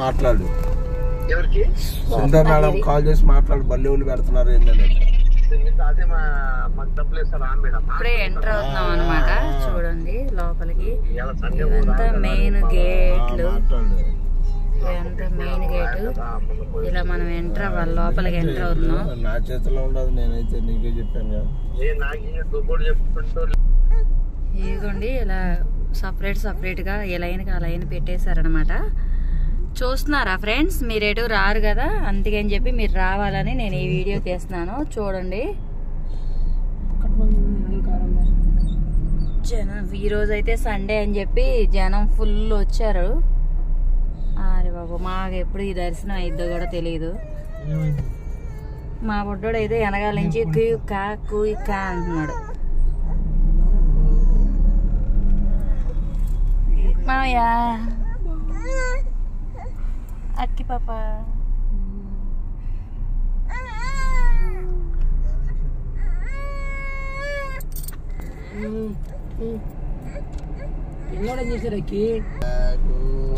మాట్లాడు. Sundar madam call చేసి మాట్లాడు. బల్లెవులు పెడుతున్నారు ఏంటంటే ఇప్పుడే ఎంటర్ అవుతున్నాం అనమాట. చూడండి లోపలికి ఇదంతా మెయిన్ గేట్లు, ఇదంతా మెయిన్ గేటు. ఇలా మనం ఎంటర్ అవ్వాలి, లోపలికి ఎంటర్ అవుతున్నాం. నా చేతిలో ఉండదు, నేనైతే నీకే చెప్పాను కదా. ఇదిగోండి ఇలా సపరేట్ గా ఈ లైన్కి ఆ లైన్ పెట్టేశారనమాట. చూస్తున్నారా ఫ్రెండ్స్? మీరేటు రారు కదా, అందుకని చెప్పి మీరు రావాలని నేను ఈ వీడియో తీస్తున్నాను. చూడండి జనం ఈరోజు అయితే సండే అని చెప్పి జనం ఫుల్ వచ్చారు. అరే బాబు, మాకు ఎప్పుడు ఈ దర్శనం అయిద్దో కూడా తెలియదు. మా బుడ్డోడు అయితే వెనకాల నుంచి కుయ్ కా అంటున్నాడు. మామయ్య, అక్కి పాప,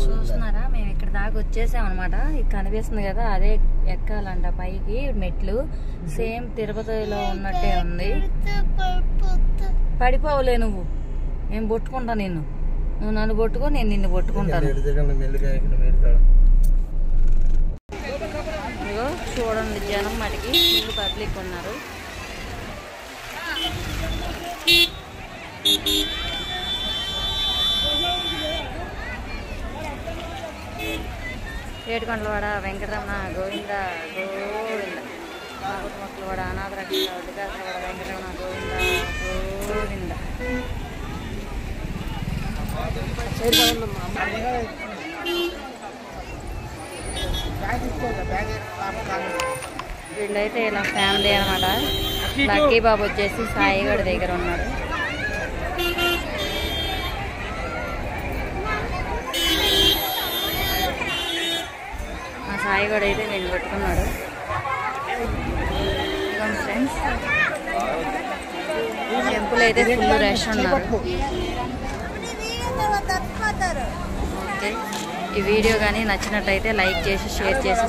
చూస్తున్నారా? మేము ఇక్కడ దాకా వచ్చేసాం అనమాట. ఇది కనిపిస్తుంది కదా, అదే ఎక్కాలంట పైకి మెట్లు. సేమ్ తిరుపతిలో ఉన్నట్టే ఉంది. పడిపోవలే నువ్వు, నేను పట్టుకుంటా నిన్ను, నువ్వు నన్ను పట్టుకో, నేను నిన్ను పట్టుకుంటాను. ఇదిగో చూడండి, జనం మటుకి ఫుల్ పబ్లిక్ ఉన్నారు. ఏడుకొండలవాడ వెంకటరమణ గోవింద గోవింద, మొక్కలవాడ అనాథరక్షణ వడ్డకాసలవాడ వెంకటరమణ గోవింద గోవింద. వీళ్ళైతే ఇలా ఫ్యామిలీ అనమాట. లక్కీ బాబు వచ్చేసి సాయిగఢ్ దగ్గర ఉన్నాడు. మా సాయిగఢ్ అయితే నేను పెట్టుకున్నాడు. ఫ్రెండ్స్, టెంపుల్ అయితే ఫుల్ రష్ ఉన్నారు. ఓకే, ఈ వీడియో కానీ నచ్చినట్టయితే లైక్ చేసి, షేర్ చేసి,